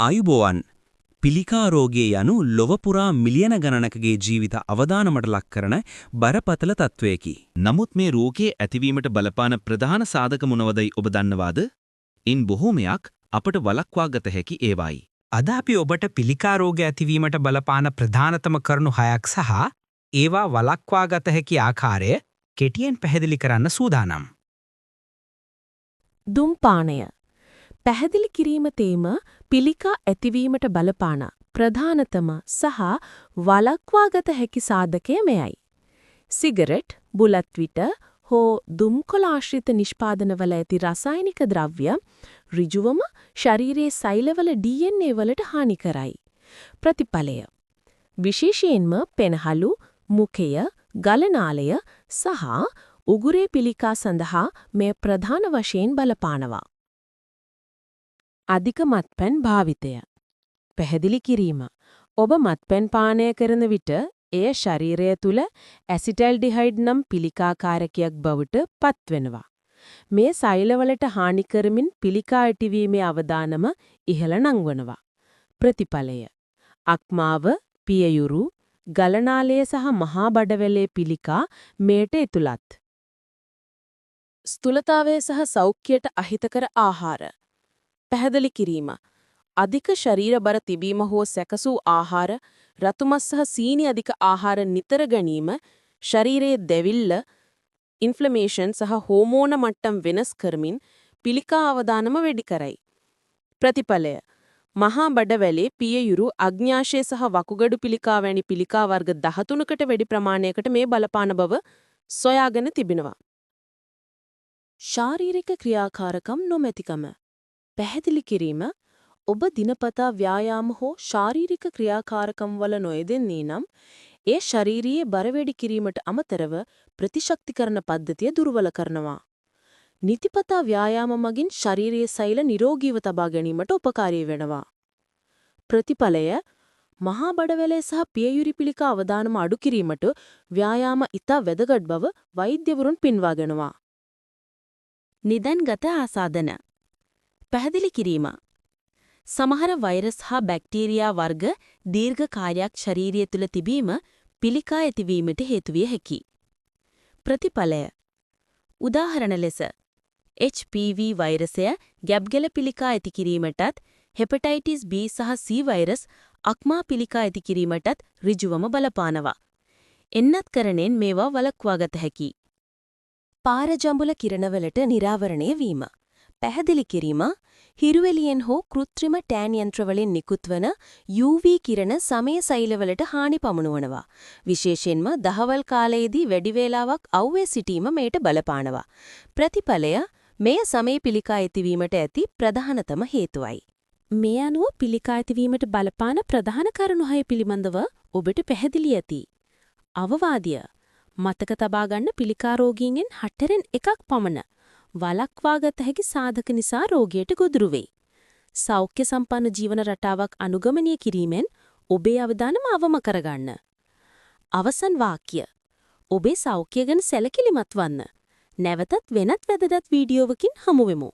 ආයුබෝවන් පිළිකා රෝගය යනු ලොව පුරා මිලියන ගණනකගේ ජීවිත අවදානමට ලක් කරන බරපතල තත්වයකි. නමුත් මේ රෝගයේ ඇතිවීමට බලපාන ප්‍රධාන සාධක මොනවදයි ඔබ දන්නවාද? ඉන් බොහෝමයක් අපට වළක්වා ගත හැකි ඒවායි. අද අපි ඔබට පිළිකා රෝග ඇතිවීමට බලපාන ප්‍රධානතම කරුණු 6ක් සහ ඒවා වළක්වා ගත හැකි ආකාරය කෙටියෙන් පැහැදිලි කරන්න සූදානම්. දුම්පානය පැහැදිලි කිරීම තේම පිළිකා ඇතිවීමට බලපාන ප්‍රධානතම සහ වළක්වාගත හැකි සාධකය මෙයයි. සිගරට්, බුලත් විට හෝ දුම්කොළ ආශ්‍රිත නිෂ්පාදනවල ඇති රසායනික ද්‍රව්‍ය ඍජුවම ශරීරයේ සෛලවල DNA වලට හානි කරයි. ප්‍රතිඵලය විශේෂයෙන්ම පෙනහළු, මුඛය, ගලනාලය සහ උගුරේ පිළිකා සඳහා මෙය ප්‍රධාන වශයෙන් බලපානවා. අධික මත්පැන් භාවිතය පැහැදිලි කිරීම. ඔබ මත්පැන් පානය කරන විට එය ශරීරය තුල ඇසිටල්ඩිහයිඩ් නම් පිළිකාකාරකයක් බවට පත්වෙනවා. මේ සෛලවලට හානි කරමින් පිළිකා ඇතිවීමේ අවදානම ඉහළ නංවනවා. ප්‍රතිඵලය අක්මාව, පියයුරු, ගලනාලය සහ මහා බඩවැලේ පිළිකා මේට ඇතුළත්. ස්ථූලතාවය සහ සෞඛ්‍යයට අහිතකර ආහාර පැහැදිලි කිරීම. අධික ශරීර බර තිබීම හෝ සැකසූ ආහාර, රතුමස් සහ සීනි අධික ආහාර නිතර ගැනීම ශරීරයේ දැවිල්ල, ඉන්ෆ්ලමේෂන් සහ හෝමෝන මට්ටම් වෙනස් කරමින් පිළිකා අවදානම වැඩි කරයි. ප්‍රතිඵලය මහා බඩවැලේ පියයුරු, අග්න්‍යාශය සහ වකුගඩු පිළිකා වැනි පිළිකා වර්ග 13කට වැඩි ප්‍රමාණයකට මේ බලපාන බව සොයාගෙන තිබෙනවා. ශාරීරික ක්‍රියාකාරකම් නොමැතිකම පැහැදිලි කිරීම. ඔබ දිනපතා ව්‍යායාම හෝ ශාරීරික ක්‍රියාකාරකම් වල නොයෙදෙන්නේ නම් ඒ ශාරීරියේ බර වැඩි කිරීමට අමතරව ප්‍රතිශක්තිකරණ පද්ධතිය දුර්වල කරනවා. නිතිපතා ව්‍යායාම මගින් ශාරීරියේ සෛල නිරෝගීව තබා ගැනීමට උපකාරී වෙනවා. ප්‍රතිඵලය මහා බඩවැලේ සහ පියයුරු පිළිකා අවදානම අඩු කිරීමට ව්‍යායාම ඉතා වැදගත් බව වෛද්‍යවරුන් පෙන්වාගෙනවා. නිදන්ගත ආසාදන පැහැදිලි කිරීම. සමහර වෛරස් හා බැක්ටීරියා වර්ග දීර්ඝ කාලයක් ශරීරය තුළ තිබීම පිළිකා ඇතිවීමට හේතු විය හැකියි. ප්‍රතිඵලය උදාහරණ ලෙස HPV වෛරසය ගැබ්ගල පිළිකා ඇති කිරීමටත්, හෙපටයිටිස් B සහ C වෛරස් අක්මා පිළිකා ඇති කිරීමටත් ඍජුවම බලපානවා. එන්නත් කරණයෙන් මේවා වළක්වා ගත හැකියි. පාරජඹුල කිරණවලට නිරාවරණය වීම පැහැදිලි කිරීම. හිරුවෙලියෙන් හෝ කෘත්‍රිම ටෑන් යන්ත්‍රවලින් නිකුත්වන UV කිරණ සමය සෛලවලට හානි පමුණුවනවා. විශේෂයෙන්ම දහවල් කාලයේදී වැඩි වේලාවක් අවුවේ සිටීම මේට බලපානවා. ප්‍රතිඵලය මෙය සමය පිළිකා ඇතිවීමට ඇති ප්‍රධානතම හේතුවයි. මේ අනුව පිළිකා ඇතිවීමට බලපාන ප්‍රධාන කරුණු 6 පිළිබඳව ඔබට පැහැදිලි ඇති. අවවාදය මතක තබා ගන්න පිළිකා රෝගීන්ගෙන් 8න් 1ක් පමණ වළක්වාගත හැකි සාධක නිසා රෝගයට ගොදුරු වෙයි. සෞඛ්‍ය සම්පන්න ජීවන රටාවක් අනුගමනය කිරීමෙන් ඔබේ අවදානම අවම කරගන්න. අවසන් වාක්‍ය. ඔබේ සෞඛ්‍ය ගැන සැලකිලිමත් වන්න. නැවතත් වෙනත් වැදගත් වීඩියෝවකින් හමු වෙමු.